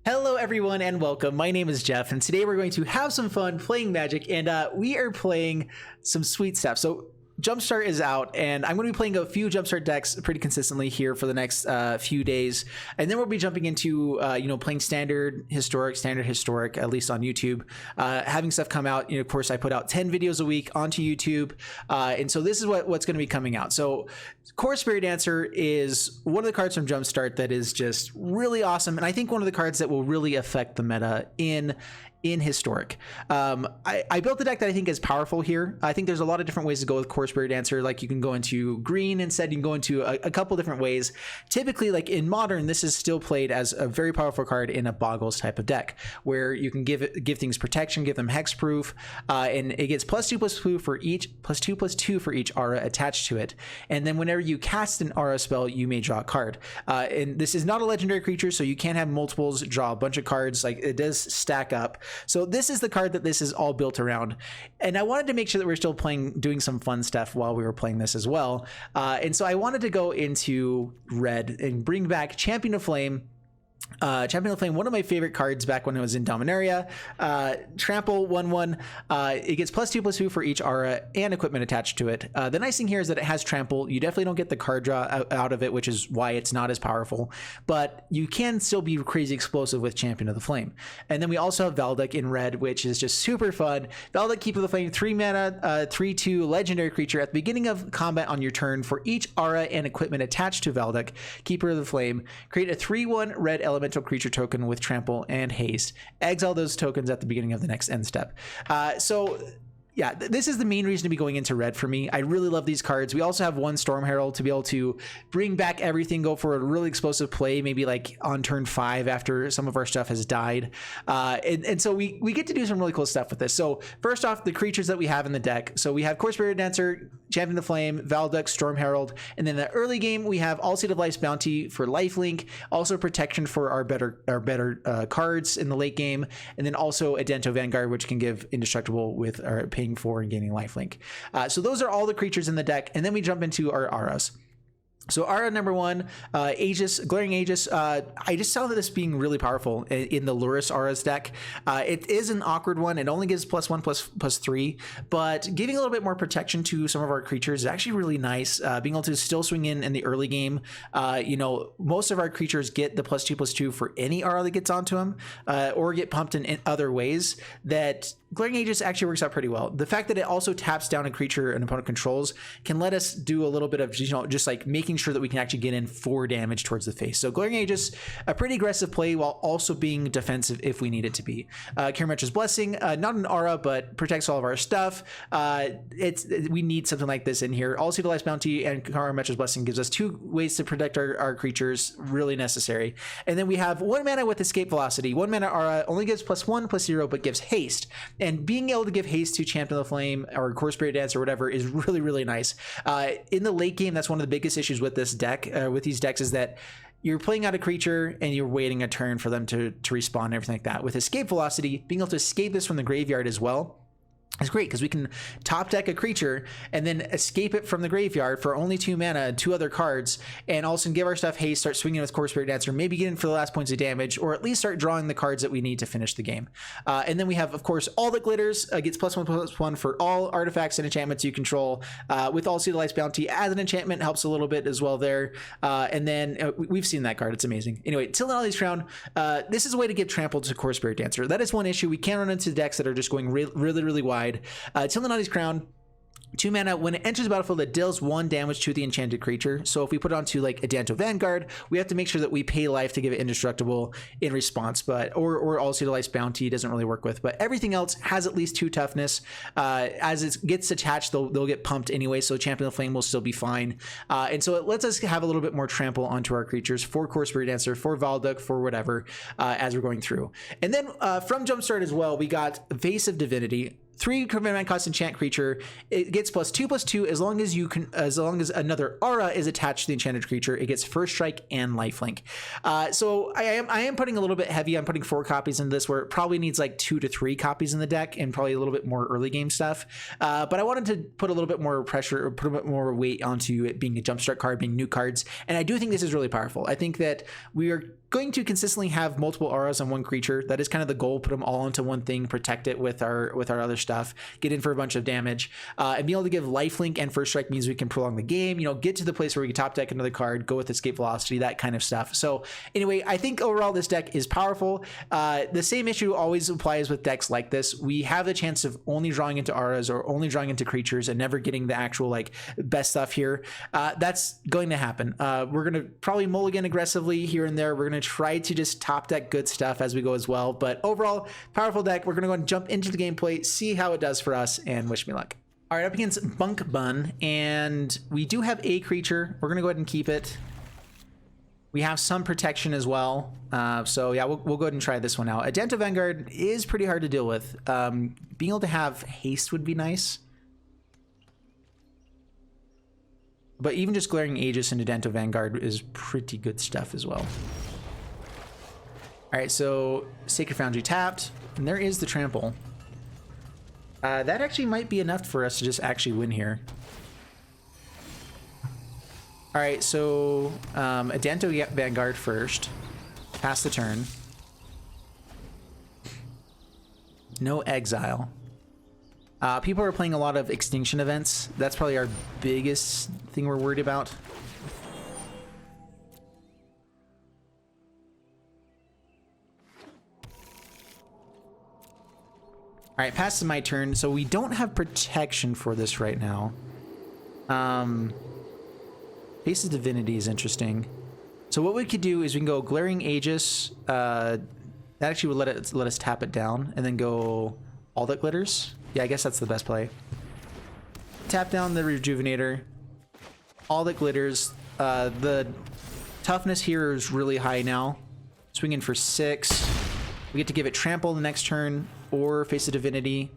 Hello everyone and welcome. My name is Jeff and today we're going to have some fun playing Magic and we are playing some sweet stuff. So Jumpstart is out and I'm going to be playing a few Jumpstart decks pretty consistently here for the next few days, and then we'll be jumping into playing standard historic, at least on YouTube, having stuff come out. Of course I put out 10 videos a week onto YouTube, and so this is what's going to be coming out. So Core Spirit Dancer is one of the cards from Jumpstart that is just really awesome, and I think one of the cards that will really affect the meta in historic. I built a deck that I think is powerful here. I think there's a lot of different ways to go with Core Spirit Dancer. Like you can go into green instead, you can go into a couple different ways. Typically, like in modern, this is still played as a very powerful card in a Boggles type of deck, where you can give things protection, give them hexproof, and it gets +2/+2 for each, +2/+2 for each aura attached to it. And then whenever you cast an aura spell, you may draw a card. And this is not a legendary creature, so you can't have multiples, draw a bunch of cards. Like it does stack up. So this is the card that this is all built around, and I wanted to make sure that we're still doing some fun stuff while we were playing this as well. And so I wanted to go into red and bring back Champion of Flame. Champion of Flame, one of my favorite cards back when it was in Dominaria. Trample 1/1. It gets +2/+2 for each aura and equipment attached to it. The nice thing here is that it has trample. You definitely don't get the card draw out of it, which is why it's not as powerful, but you can still be crazy explosive with Champion of the Flame. And then we also have Valduk in red, which is just super fun. Valduk, Keeper of the Flame, 3 mana, 3/2 legendary creature. At the beginning of combat on your turn, for each aura and equipment attached to Valduk, Keeper of the Flame, create a 3/1 red elemental creature token with trample and haste. Exile those tokens at the beginning of the next end step. Yeah, this is the main reason to be going into red for me. I really love these cards. We also have one Storm Herald to be able to bring back everything, go for a really explosive play, maybe like on turn 5 after some of our stuff has died. And so we get to do some really cool stuff with this. So first off, the creatures that we have in the deck. So we have Core Spirit Dancer, Champion of the Flame, Valduk, Storm Herald, and then the early game we have All Seed of Life's Bounty for lifelink, also protection for our better cards in the late game, and then also Adento Vanguard, which can give indestructible with our paying for and gaining lifelink. So those are all the creatures in the deck, and then we jump into our auras. So Aura number 1, Aegis, Glaring Aegis. I just saw this being really powerful in the Luris Auras deck. It is an awkward one. It only gives +1/+3, but giving a little bit more protection to some of our creatures is actually really nice. Being able to still swing in the early game. Most of our creatures get the +2/+2 for any Aura that gets onto them, or get pumped in other ways. That Glaring Aegis actually works out pretty well. The fact that it also taps down a creature an opponent controls can let us do a little bit of just like making sure that we can actually get in 4 damage towards the face. So Glaring Aegis, a pretty aggressive play while also being defensive if we need it to be. Karametra's Blessing, not an aura, but protects all of our stuff. We need something like this in here. All Seed of Life's Bounty and Karametra's Blessing gives us 2 ways to protect our creatures, really necessary. And then we have 1 mana with Escape Velocity. 1 mana aura only gives +1/+0, but gives haste. And being able to give haste to Champion of the Flame or Core Spirit Dance or whatever is really, really nice. In the late game, that's one of the biggest issues with this deck, with these decks, is that you're playing out a creature and you're waiting a turn for them to respawn and everything like that. With Escape Velocity, being able to escape this from the graveyard as well is great, because we can top deck a creature and then escape it from the graveyard for only 2 mana, 2 other cards, and also give our stuff haste, start swinging with Core Spirit Dancer, maybe get in for the last points of damage, or at least start drawing the cards that we need to finish the game. And then we have, of course, All That Glitters, gets +1/+1 for all artifacts and enchantments you control, with All Seed of Life's Bounty as an enchantment, helps a little bit as well there. And then we've seen that card, it's amazing. Anyway, Tillinolli's Crown, this is a way to give trample to Core Spirit Dancer. That is one issue. We can't run into decks that are just going really, really wide. Tillinolli's Crown, 2 mana. When it enters the battlefield, it deals 1 damage to the enchanted creature. So if we put it onto like Adento Vanguard, we have to make sure that we pay life to give it indestructible in response. But or All Seed of Life's Bounty doesn't really work with. But everything else has at least 2 toughness. As it gets attached, they'll get pumped anyway. So Champion of the Flame will still be fine. And so it lets us have a little bit more trample onto our creatures for Core Spirit Dancer, for Valduk, for whatever, as we're going through. And then from Jumpstart as well, we got Vase of Divinity. 3 command cost enchant creature. It gets +2/+2 as long as another aura is attached to the enchanted creature. It gets first strike and lifelink. So I am putting a little bit heavy. I'm putting 4 copies in this, where it probably needs like 2 to 3 copies in the deck and probably a little bit more early game stuff. But I wanted to put a little bit more pressure, or put a bit more weight onto it being a jumpstart card, being new cards. And I do think this is really powerful. I think that we are going to consistently have multiple auras on one creature. That is kind of the goal. Put them all into one thing, protect it with our other stuff, get in for a bunch of damage, and being able to give lifelink and first strike means we can prolong the game, you know, get to the place where we can top deck another card, go with escape velocity, that kind of stuff. So anyway, I think overall this deck is powerful. The same issue always applies with decks like this. We have the chance of only drawing into auras or only drawing into creatures and never getting the actual like best stuff here. That's going to happen. We're going to probably mulligan aggressively here and there. We're going to try to just top deck good stuff as we go as well. But overall, powerful deck. We're going to go and jump into the gameplay, see how it does for us, and wish me luck. All right, up against Bunk Bun, and we do have a creature. We're going to go ahead and keep it. We have some protection as well. So yeah, we'll go ahead and try this one out. Adento Vanguard is pretty hard to deal with. Being able to have haste would be nice. But even just Glaring Aegis and Adento Vanguard is pretty good stuff as well. All right, so Sacred Foundry tapped, and there is the trample. That actually might be enough for us to just actually win here. All right, so Adento Vanguard first. Pass the turn. No exile. People are playing a lot of extinction events. That's probably our biggest thing we're worried about. All right, passes my turn. So we don't have protection for this right now. Face's Divinity is interesting. So what we could do is we can go Glaring Aegis. That actually would let us tap it down, and then go All That Glitters. Yeah, I guess that's the best play. Tap down the Rejuvenator. All That Glitters. The toughness here is really high now. Swinging for 6. We get to give it Trample the next turn, or Face of Divinity.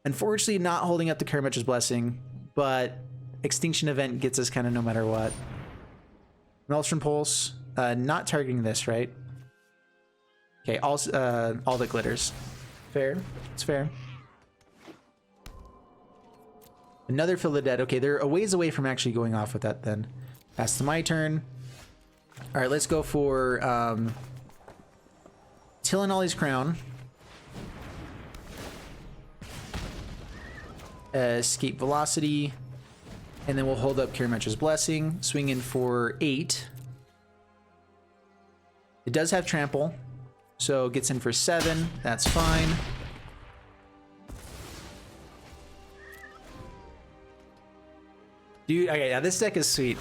Unfortunately, not holding up the Karametra's Blessing, but Extinction Event gets us kind of no matter what. Maelstrom Pulse, not targeting this, right? Okay, all That Glitters. Fair, it's fair. Another Fill the Dead. Okay, they're a ways away from actually going off with that then. Pass to my turn. All right, let's go for Tillinolly's Crown. Escape Velocity. And then we'll hold up Karametra's Blessing. Swing in for 8. It does have Trample. So gets in for 7. That's fine. Dude, okay, yeah, this deck is sweet.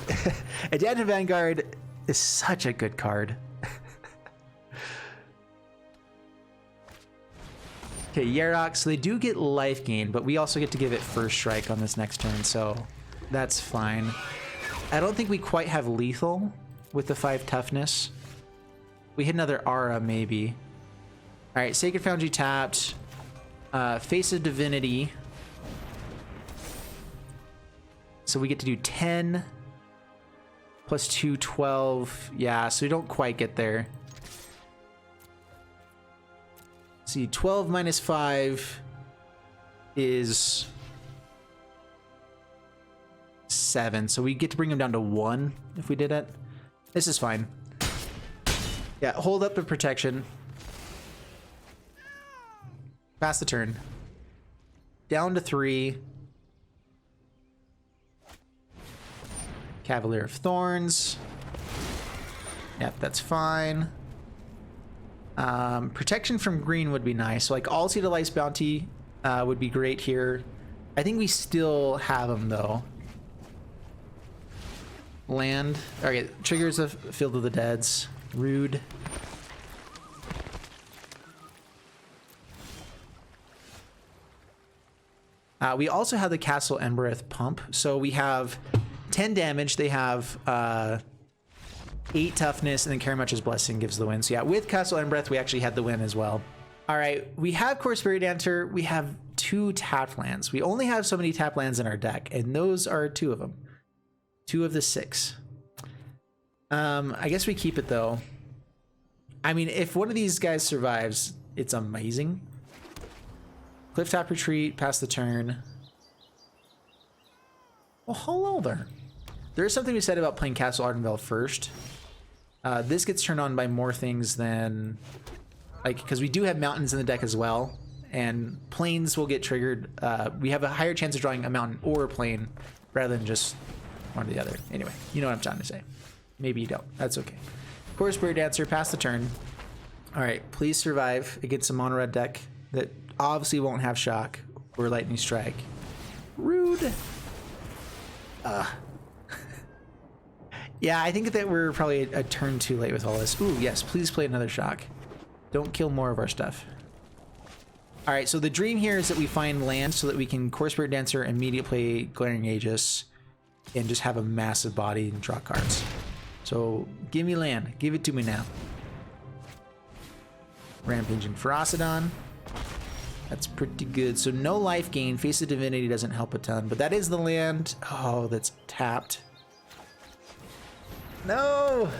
Adento Vanguard is such a good card. Okay, Yarok, so they do get life gain, but we also get to give it first strike on this next turn, so that's fine. I don't think we quite have lethal with the 5 toughness. We hit another aura, maybe. All right, Sacred Foundry tapped. Face of Divinity. So we get to do 10 plus 2, 12. Yeah, so we don't quite get there. See, 12 minus 5 is 7. So we get to bring him down to 1 if we did it. This is fine. Yeah, hold up the protection. Pass the turn. Down to 3. Cavalier of Thorns. Yep, that's fine. Protection from green would be nice. So like all Seed of Life's Bounty would be great here. I think we still have them though. Land. Okay, triggers of Field of the Deads. Rude. We also have the Castle Embereth pump. So we have 10 damage. They have 8 toughness, and then Karametra's Blessing gives the win. So yeah, with Castle Embereth, we actually had the win as well. All right, we have Course Buried Dancer. We have 2 tapped lands. We only have so many tapped lands in our deck, and those are 2 of them. 2 of the 6. I guess we keep it though. I mean, if one of these guys survives, it's amazing. Clifftop Retreat, pass the turn. Well, hello there. There is something we said about playing Castle Ardenvale first. This gets turned on by more things than, like, because we do have mountains in the deck as well, and plains will get triggered. We have a higher chance of drawing a mountain or a plain rather than just one or the other. Anyway, you know what I'm trying to say. Maybe you don't. That's okay. Core Spirit Dancer, pass the turn. All right, please survive against a mono red deck that obviously won't have shock or lightning strike. Rude. Yeah, I think that we're probably a turn too late with all this. Ooh, yes, please play another shock. Don't kill more of our stuff. All right, so the dream here is that we find land so that we can Core Spirit Dancer, immediately play Glaring Aegis, and just have a massive body and draw cards. So give me land. Give it to me now. Rampaging Ferocidon. That's pretty good. So no life gain. Face of Divinity doesn't help a ton, but that is the land. Oh, that's tapped. No!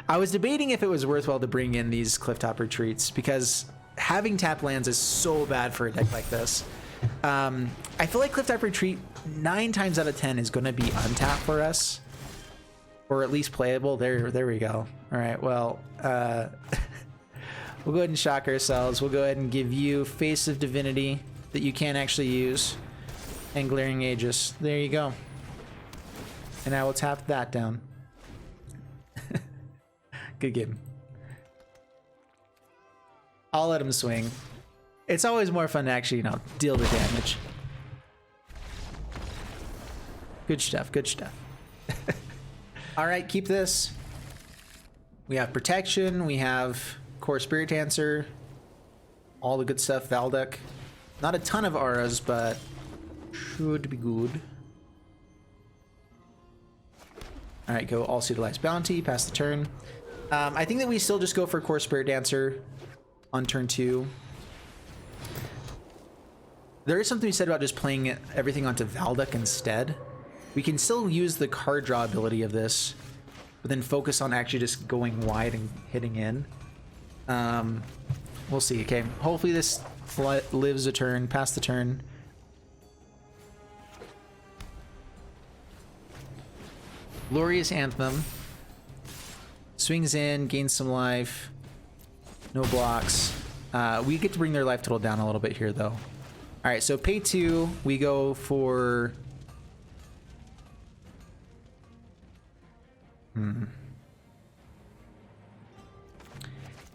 I was debating if it was worthwhile to bring in these Clifftop Retreats, because having tapped lands is so bad for a deck like this. I feel like Clifftop Retreat 9 times out of 10 is going to be untapped for us, or at least playable. There we go. All right, well, we'll go ahead and shock ourselves. We'll go ahead and give you Face of Divinity that you can't actually use, and Glaring Aegis. There you go. And I will tap that down. Good game. I'll let him swing. It's always more fun to actually, you know, deal the damage. Good stuff, good stuff. All right, keep this. We have protection, we have Core Spirit Dancer, all the good stuff, Valdek. Not a ton of auras, but should be good. All right, go All Utilized Bounty, pass the turn. I think that we still just go for Core Spirit Dancer on turn 2. There is something we said about just playing everything onto Valdek instead. We can still use the card draw ability of this, but then focus on actually just going wide and hitting in. We'll see. Okay, hopefully this lives a turn, pass the turn. Glorious Anthem. Swings in, gains some life. No blocks. We get to bring their life total down a little bit here, though. All right, so pay 2. We go for...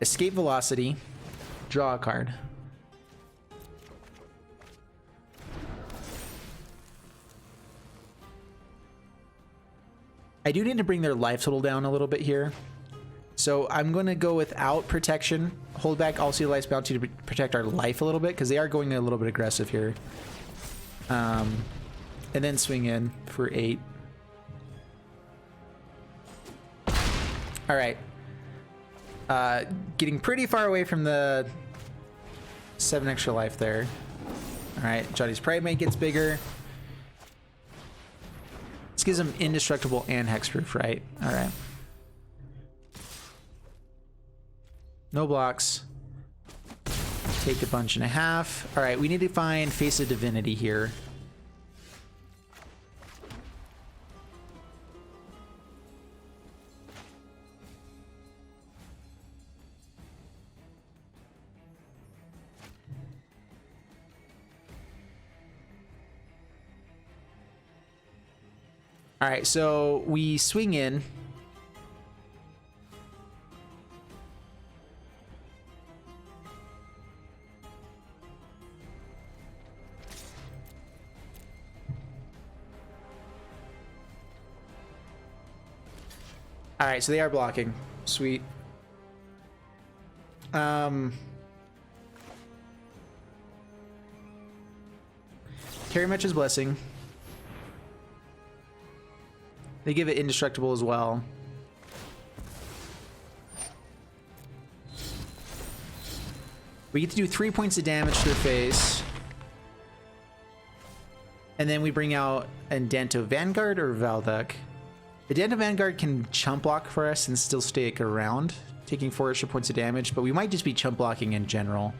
Escape Velocity. Draw a card. I do need to bring their life total down a little bit here. So I'm going to go without protection. Hold back all Utilized Bounty to protect our life a little bit, because they are going a little bit aggressive here. And then swing in for 8. All right. Getting pretty far away from the 7 extra life there. All right, Johnny's Primate gets bigger. This gives him indestructible and hexproof, right? All right. No blocks. Take a bunch and a half. All right, we need to find Face of Divinity here. All right, so we swing in. All right, so they are blocking. Sweet. Carry Match's Blessing. They give it indestructible as well. We get to do 3 points of damage to their face. And then we bring out Andante Vanguard or Valdek. Andante Vanguard can chump block for us and still stick around, taking 4 extra points of damage, but we might just be chump blocking in general.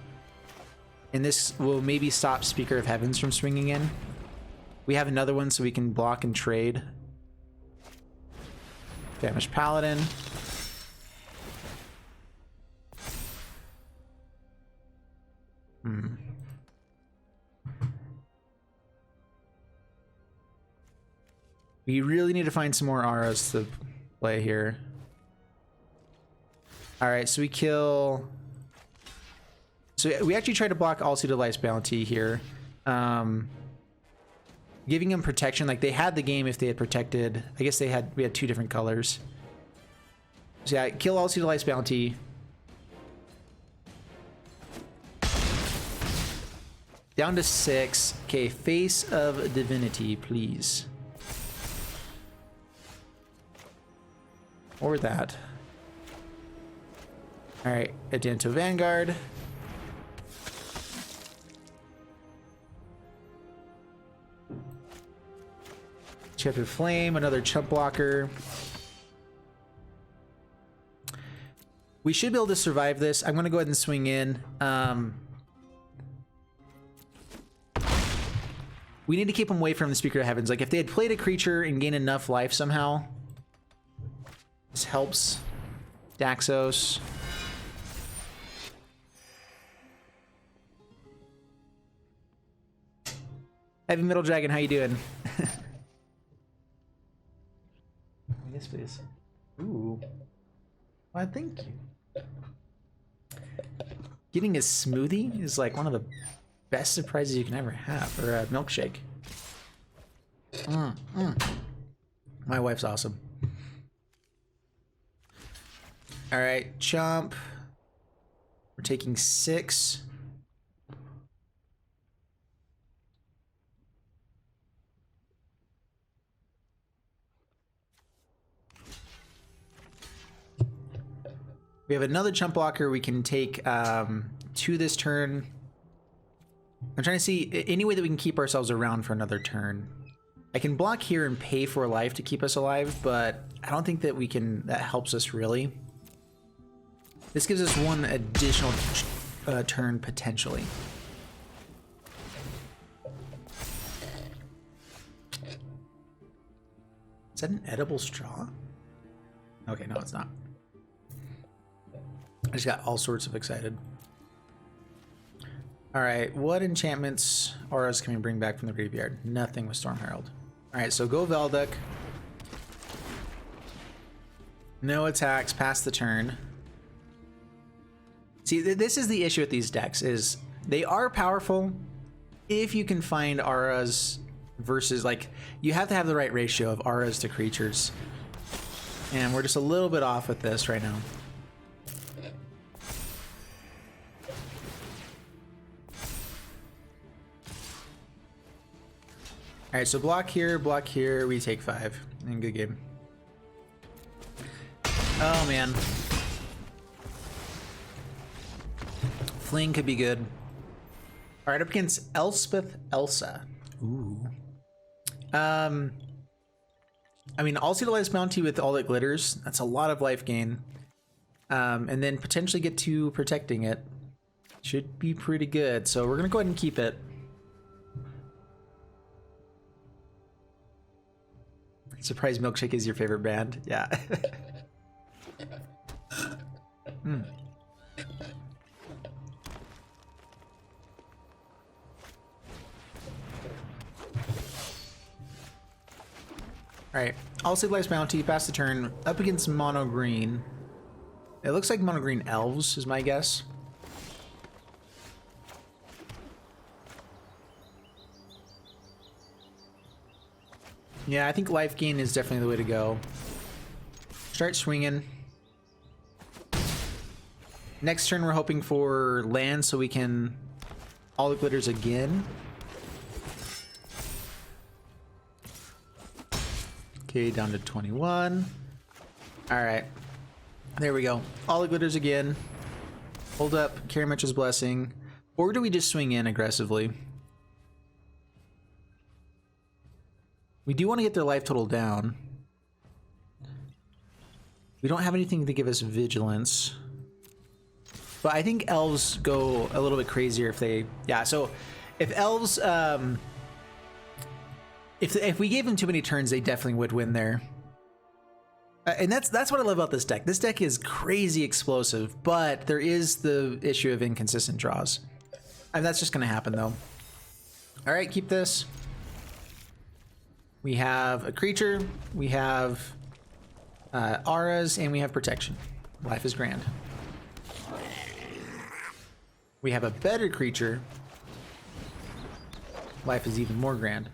And this will maybe stop Speaker of Heavens from swinging in. We have another one so we can block and trade. Damage Paladin. We really need to find some more auras to play here. Alright, so we kill... So we actually try to block Alcide Life's Bounty here. Giving them protection, like they had the game if they had protected. I guess we had 2 different colors. So yeah, kill Alcide Life's Bounty. Down to 6. Okay, Face of Divinity, please. Or that. Alright, Andante Vanguard. Chapter Flame, another chump blocker. We should be able to survive this. I'm going to go ahead and swing in. We need to keep them away from the Speaker of Heavens. Like, if they had played a creature and gained enough life somehow, this helps. Daxos. Heavy Metal Dragon, how you doing? Yes, please. Ooh. Why, thank you. Getting a smoothie is like one of the best surprises you can ever have, or a milkshake. My wife's awesome. All right, chump. We're taking 6. We have another chump blocker we can take to this turn. I'm trying to see any way that we can keep ourselves around for another turn. I can block here and pay for life to keep us alive, but I don't think that that helps us really. This gives us 1 additional turn potentially. Is that an edible straw? Okay, no, it's not. I just got all sorts of excited. Alright, what enchantments auras can we bring back from the graveyard? Nothing with Storm Herald. Alright, so go Valdek. No attacks, pass the turn. See, this is the issue with these decks, is they are powerful if you can find auras versus, like, you have to have the right ratio of auras to creatures. And we're just a little bit off with this right now. Alright, so block here, we take 5. And good game. Oh man. Fling could be good. Alright, up against Elspeth Elsa. Ooh. I mean, Alcide Life's Bounty with all that glitters, that's a lot of life gain. And then potentially get to protecting it. Should be pretty good. So we're gonna go ahead and keep it. Surprise Milkshake is your favorite band? Yeah. Alright, Alcide Life's Bounty, pass the turn, up against Mono Green. It looks like Mono Green Elves is my guess. Yeah, I think life gain is definitely the way to go. Start swinging. Next turn we're hoping for land so we can all the glitters again. Okay, down to 21. All right, there we go. All the glitters again. Hold up Karametra's Blessing. Or do we just swing in aggressively? We do want to get their life total down. We don't have anything to give us vigilance. But I think elves go a little bit crazier if they... Yeah, so if elves... If we gave them too many turns, they definitely would win there. And that's what I love about this deck. This deck is crazy explosive, but there is the issue of inconsistent draws. And that's just going to happen, though. All right, keep this. We have a creature, we have auras, and we have protection. Life is grand. We have a better creature. Life is even more grand.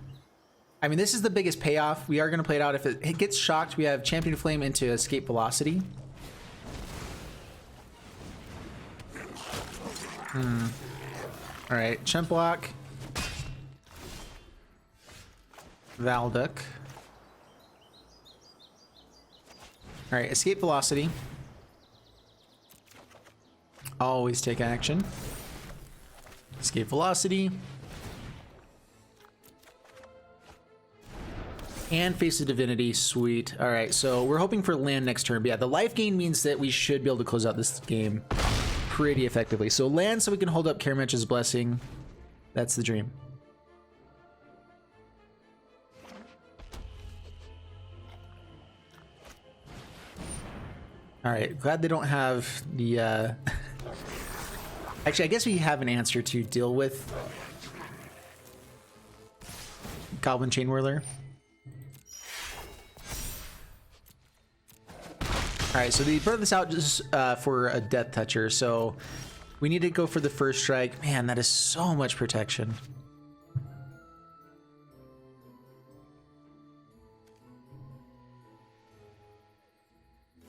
I mean, this is the biggest payoff. We are going to play it out. If it gets shocked, we have Champion Flame into Escape Velocity. All right, Chump Block. Valduk. All right, Escape Velocity. Always take action. Escape Velocity. And Face of Divinity, sweet. All right, so we're hoping for land next turn. But yeah, the life gain means that we should be able to close out this game pretty effectively. So land so we can hold up Karametra's Blessing. That's the dream. All right, glad they don't have the... Actually, I guess we have an answer to deal with Goblin Chain Whirler. All right, so they brought this out just for a Death Toucher, so we need to go for the first strike. Man, that is so much protection.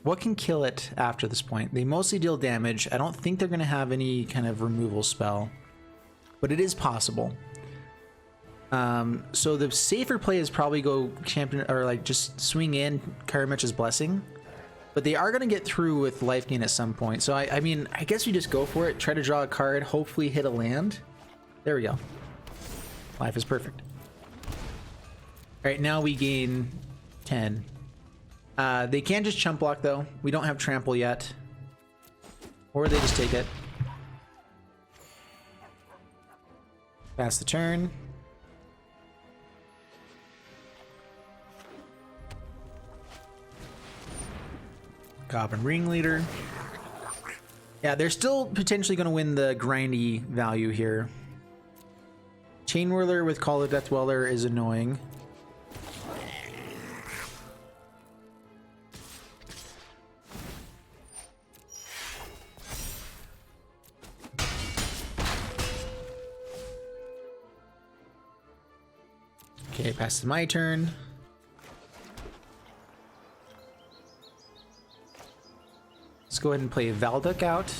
What can kill it after this point? They mostly deal damage. I don't think they're going to have any kind of removal spell, but it is possible. So the safer play is probably go champion or like just swing in Karametra's Blessing. But they are going to get through with life gain at some point. So, I mean, I guess we just go for it. Try to draw a card. Hopefully hit a land. There we go. Life is perfect. All right, now we gain 10. They can just chump block, though. We don't have trample yet. Or they just take it. Pass the turn. Goblin Ringleader. Yeah, they're still potentially going to win the grindy value here. Chain Whirler with Call of Death Dweller is annoying. Okay, pass to my turn. Let's go ahead and play Valduk out.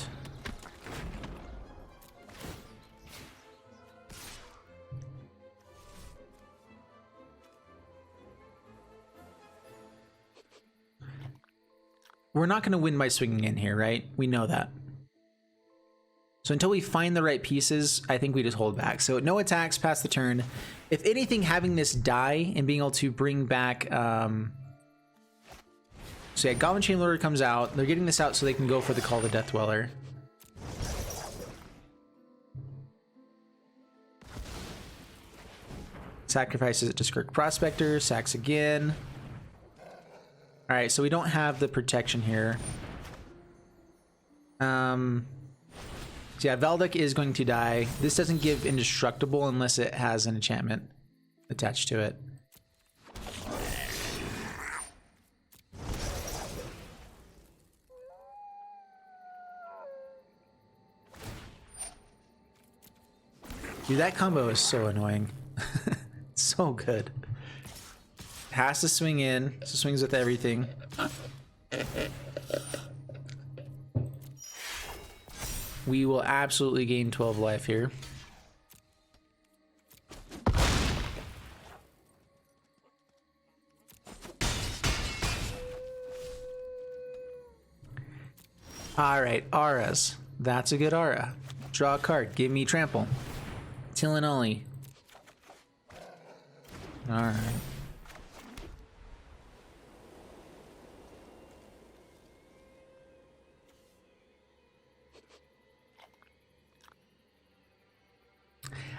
We're not going to win by swinging in here, right? We know that. So until we find the right pieces, I think we just hold back. So no attacks, pass the turn. If anything, having this die and being able to bring back... So yeah, Goblin Chain Whirler comes out. They're getting this out so they can go for the Call of the Death Dweller. Sacrifices it to Skirk Prospector. Sacks again. Alright, so we don't have the protection here. So yeah, Valduk is going to die. This doesn't give Indestructible unless it has an enchantment attached to it. Dude, that combo is so annoying. So good. Has to swing in, so swings with everything. We will absolutely gain 12 life here. All right, AURAS. That's a good aura. Draw a card. Give me trample. Till and only. Alright.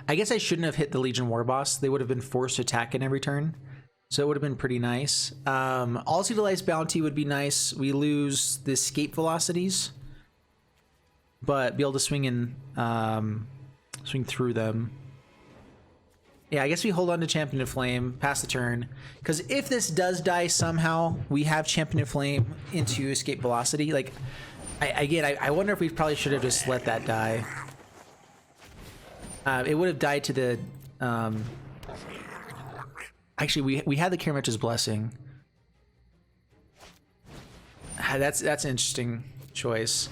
I guess I shouldn't have hit the Legion War Boss. They would have been forced to attack in every turn. So it would have been pretty nice. Also Utilized Bounty would be nice. We lose the escape velocities, but be able to swing in, swing through them. Yeah, I guess we hold on to Champion of Flame, pass the turn. Because if this does die somehow, we have Champion of Flame into escape velocity. Like, I wonder if we probably should have just let that die. It would have died to the... actually, we had the Karametra's Blessing. That's an interesting choice.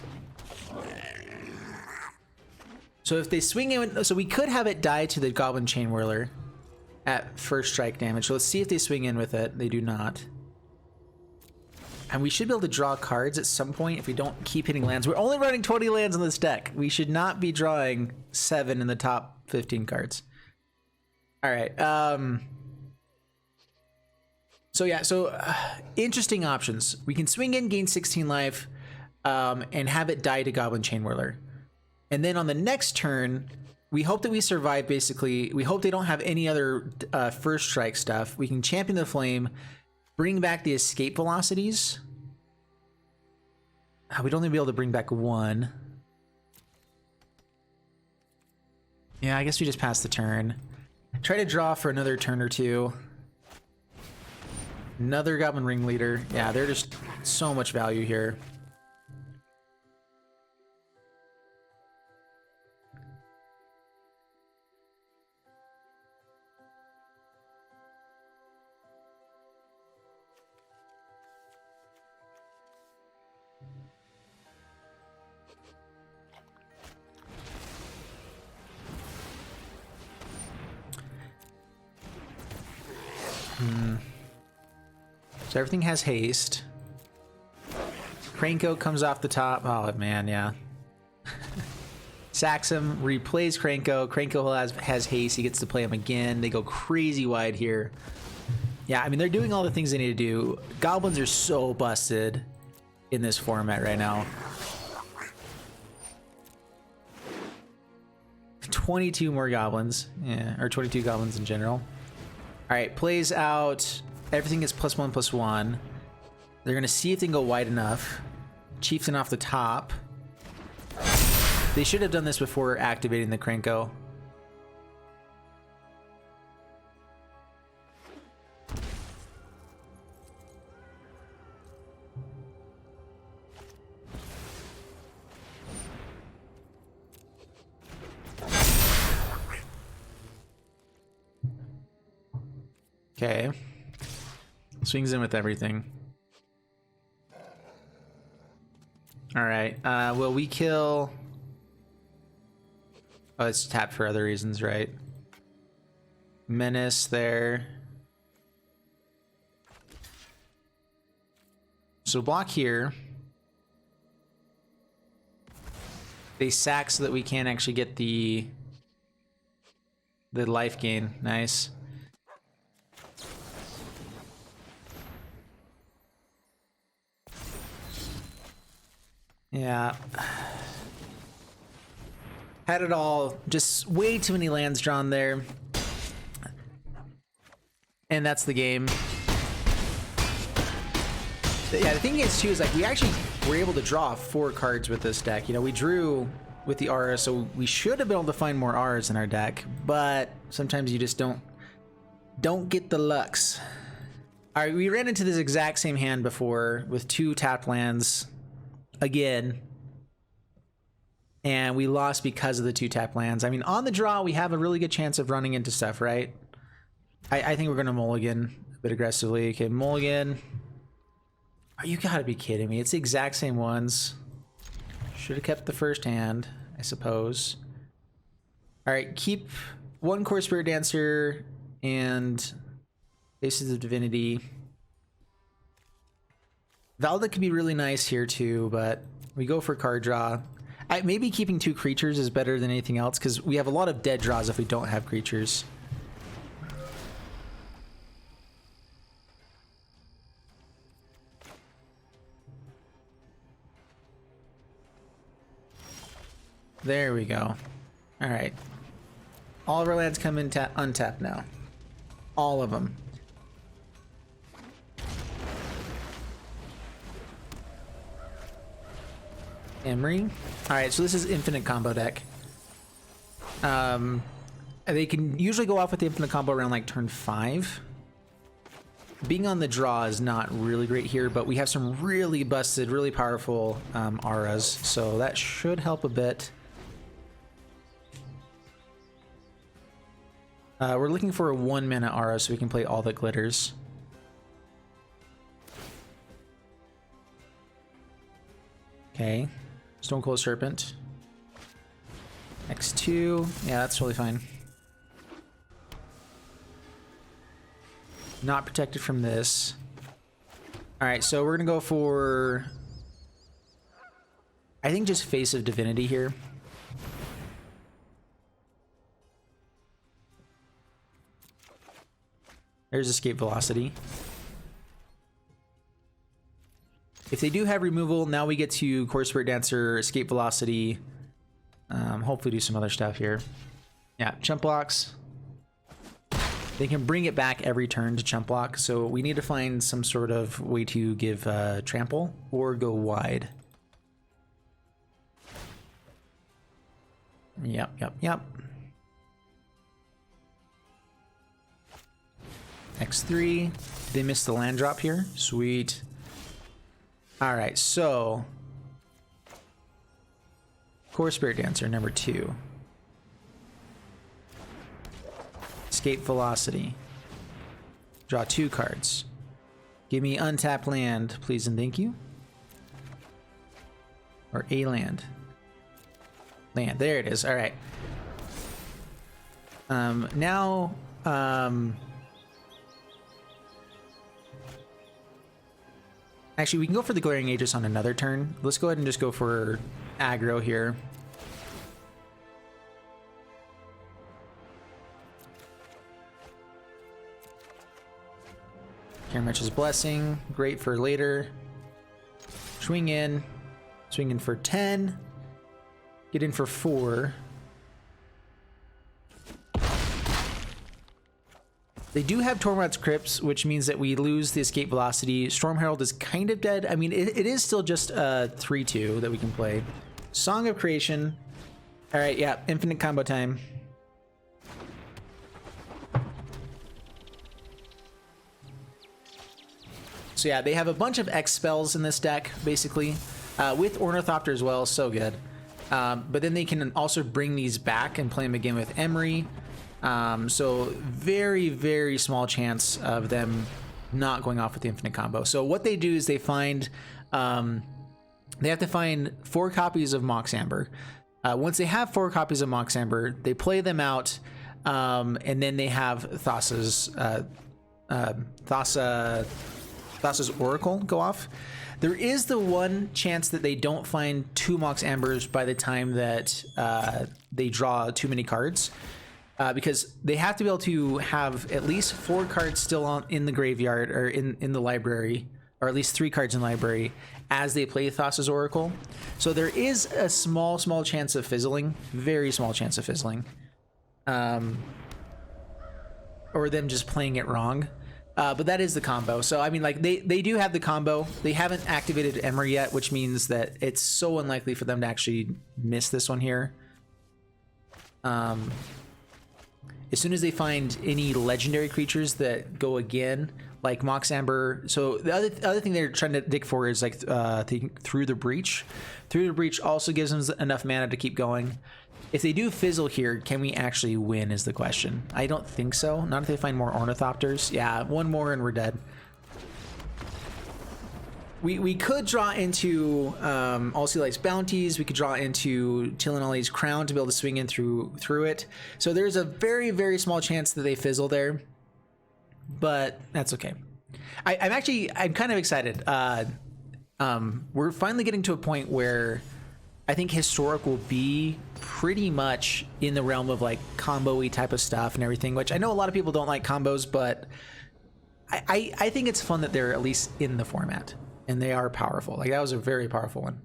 So if they swing in, so we could have it die to the Goblin Chain Whirler at first strike damage. So let's see if they swing in with it. They do not. And we should be able to draw cards at some point if we don't keep hitting lands. We're only running 20 lands on this deck. We should not be drawing 7 in the top 15 cards. All right. So yeah, interesting options. We can swing in, gain 16 life, and have it die to Goblin Chain Whirler. And then on the next turn, we hope that we survive, basically. We hope they don't have any other first strike stuff. We can Champion the Flame, bring back the escape velocities. We'd only be able to bring back 1. Yeah, I guess we just pass the turn. Try to draw for another turn or two. Another Goblin Ringleader. Yeah, they're just so much value here. So everything has haste. Krenko comes off the top. Oh man, yeah. Sacks him, replays Krenko. Krenko has haste. He gets to play him again. They go crazy wide here. Yeah, I mean, they're doing all the things they need to do. Goblins are so busted in this format right now. 22 more goblins. Yeah, or 22 goblins in general. All right, plays out. Everything is +1/+1. They're gonna see if they can go wide enough. Chieftain off the top. They should have done this before activating the Krenko. Okay. Swings in with everything. All right. Will we kill? Oh, it's tapped for other reasons, right? Menace there. So block here. They sack so that we can't actually get the life gain. Nice. Yeah. Had it all. Just way too many lands drawn there. And that's the game. Yeah, the thing is too is like we actually were able to draw 4 cards with this deck. You know, we drew with the AURAS, so we should have been able to find more AURAS in our deck, but sometimes you just don't get the lucks. All right, we ran into this exact same hand before with 2 tapped lands. Again, and we lost because of the 2 tap lands. I mean, on the draw, we have a really good chance of running into stuff, right? I think we're going to mulligan a bit aggressively. Okay, mulligan. Oh, you gotta be kidding me. It's the exact same ones. Should have kept the first hand, I suppose. All right, keep 1 Core Spirit Dancer and Faces of Divinity. Valda could be really nice here too, but we go for card draw. Maybe keeping 2 creatures is better than anything else, because we have a lot of dead draws if we don't have creatures. There we go. All right. All of our lands come in untapped now. All of them. Emery. All right, so this is infinite combo deck. They can usually go off with the infinite combo around like turn 5. Being on the draw is not really great here, but we have some really busted, really powerful AURAS, so that should help a bit. We're looking for a 1-mana AURA so we can play All That Glitters. Okay. Stone Cold Serpent. X2. Yeah, that's totally fine. Not protected from this. Alright, so we're gonna go for... I think just Face of Divinity here. There's Escape Velocity. If they do have removal, now we get to Core Spirit Dancer, Escape Velocity. Hopefully do some other stuff here. Yeah, Chump Blocks. They can bring it back every turn to Chump Block, so we need to find some sort of way to give Trample or go wide. Yep. X3. They missed the land drop here. Sweet. Alright, so Core Spirit Dancer, number 2. Escape Velocity. Draw 2 cards. Give me untapped land, please and thank you. Or a land. Land, there it is. Alright. Now, actually, we can go for the Glaring Aegis on another turn. Let's go ahead and just go for aggro here. Karamech's Blessing, great for later. Swing in for 10. Get in for 4. They do have Tormod's Crypts, which means that we lose the Escape Velocity. Storm Herald is kind of dead. I mean, it is still just a 3/2 that we can play. Song of Creation. All right, yeah, infinite combo time. So yeah, they have a bunch of X spells in this deck, basically, with Ornithopter as well, so good. But then they can also bring these back and play them again with Emery. So very, very small chance of them not going off with the infinite combo. So what they do is they find, they have to find 4 copies of Mox Amber. Once they have 4 copies of Mox Amber, they play them out, and then they have Thassa's Oracle go off. There is the one chance that they don't find 2 Mox Ambers by the time that they draw too many cards. Because they have to be able to have at least 4 cards still in the graveyard or in the library, or at least 3 cards in the library as they play Thassa's Oracle. So there is a small chance of fizzling, very small chance of fizzling, or them just playing it wrong. But that is the combo. So I mean, like they do have the combo. They haven't activated Emery yet, which means that it's so unlikely for them to actually miss this one here. As soon as they find any legendary creatures that go again, like Mox Amber. So the other thing they're trying to dig for is like Through the Breach. Through the Breach also gives them enough mana to keep going. If they do fizzle here, can we actually win is the question. I don't think so. Not if they find more Ornithopters. Yeah, 1 more and we're dead. We could draw into All Sea Light's Bounties. We could draw into Tillinolli's Crown to be able to swing in through it. So there's a very, very small chance that they fizzle there, but that's okay. I'm kind of excited. We're finally getting to a point where I think Historic will be pretty much in the realm of like combo-y type of stuff and everything, which I know a lot of people don't like combos, but I think it's fun that they're at least in the format and they are powerful. Like that was a very powerful one.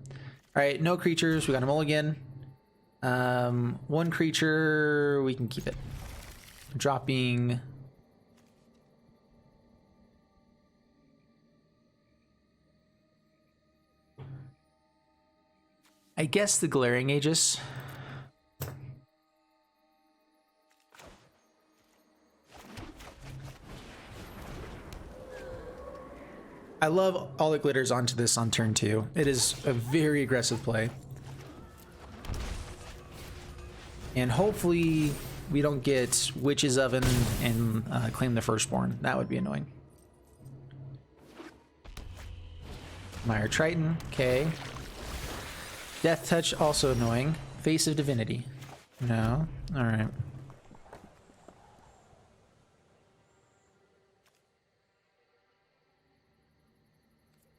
All right, no creatures. We got a mulligan. One creature, we can keep it. Dropping. I guess the Glaring Aegis. I love all the glitters onto this on turn 2. It is a very aggressive play. And hopefully we don't get Witch's Oven and claim the Firstborn. That would be annoying. Mire Triton, okay. Death Touch, also annoying. Face of Divinity. No, all right.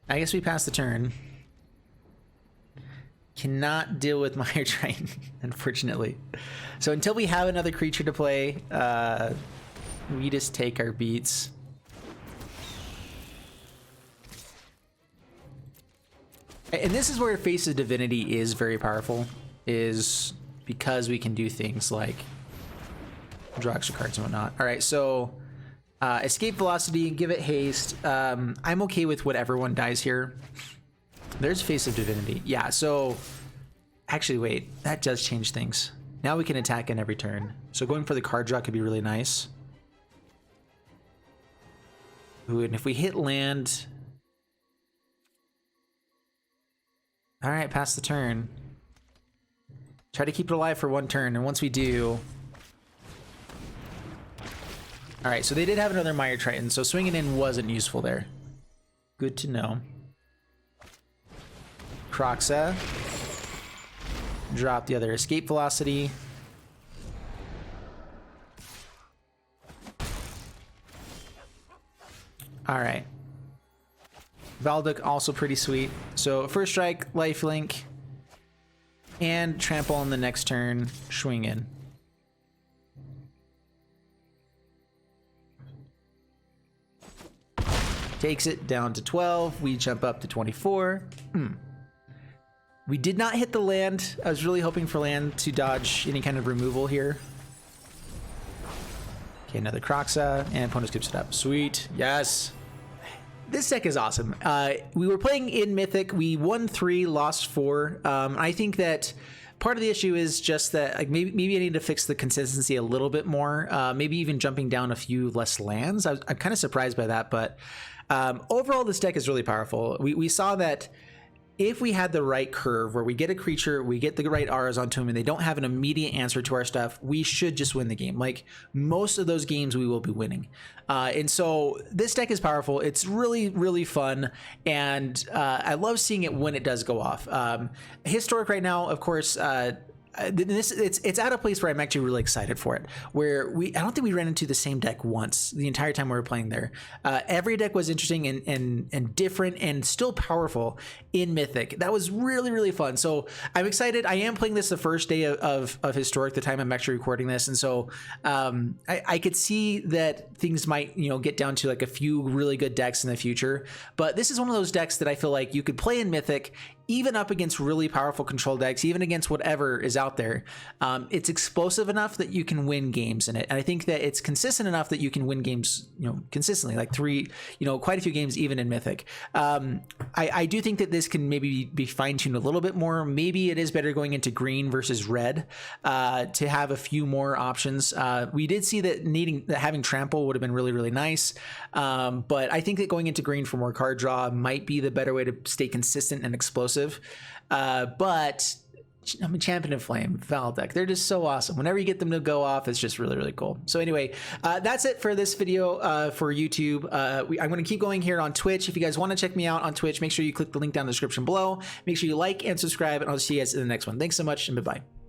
I guess we pass the turn. Cannot deal with Mire Triton, unfortunately. So until we have another creature to play, we just take our beats. And this is where Face of Divinity is very powerful, is because we can do things like draw extra cards and whatnot. All right, so escape velocity, give it haste. I'm okay with whatever one dies here. There's Face of Divinity. Yeah, so actually, wait, that does change things. Now we can attack in every turn. So going for the card draw could be really nice. Ooh, and if we hit land... All right, pass the turn. Try to keep it alive for one turn, and once we do... All right, so they did have another Mire Triton, so swinging in wasn't useful there. Good to know. Kroxa. Drop the other escape velocity. All right. Valduk also pretty sweet. So first strike, lifelink, and trample on the next turn, swing in. Takes it down to 12. We jump up to 24. We did not hit the land. I was really hoping for land to dodge any kind of removal here. Okay, another Kroxa, and opponent scoops it up. Sweet, yes. This deck is awesome. We were playing in Mythic. We won 3, lost 4. I think that part of the issue is just that like maybe I need to fix the consistency a little bit more. Maybe even jumping down a few less lands. I'm kind of surprised by that, but overall, this deck is really powerful. We saw that if we had the right curve where we get a creature, we get the right auras onto them, and they don't have an immediate answer to our stuff, we should just win the game. Like most of those games, we will be winning. And so this deck is powerful. It's really, really fun. And I love seeing it when it does go off. Historic right now, of course, it's at a place where I'm actually really excited for it, where I don't think we ran into the same deck once the entire time we were playing there. Every deck was interesting and different and still powerful in Mythic. That was really, really fun. So I'm excited. I am playing this the first day of Historic, the time I'm actually recording this. And so I could see that things might, get down to like a few really good decks in the future. But this is one of those decks that I feel like you could play in Mythic, even up against really powerful control decks, even against whatever is out there. It's explosive enough that you can win games in it. And I think that it's consistent enough that you can win games, consistently, like quite a few games, even in Mythic. I do think that this can maybe be fine-tuned a little bit more. Maybe it is better going into green versus red to have a few more options. We did see that having trample would have been really, really nice. But I think that going into green for more card draw might be the better way to stay consistent and explosive. But I'm a champion of Flame, Valduk. They're just so awesome. Whenever you get them to go off, it's just really, really cool. So anyway, that's it for this video for YouTube. I'm going to keep going here on Twitch. If you guys want to check me out on Twitch, make sure you click the link down in the description below. Make sure you like and subscribe, and I'll see you guys in the next one. Thanks so much, and bye-bye.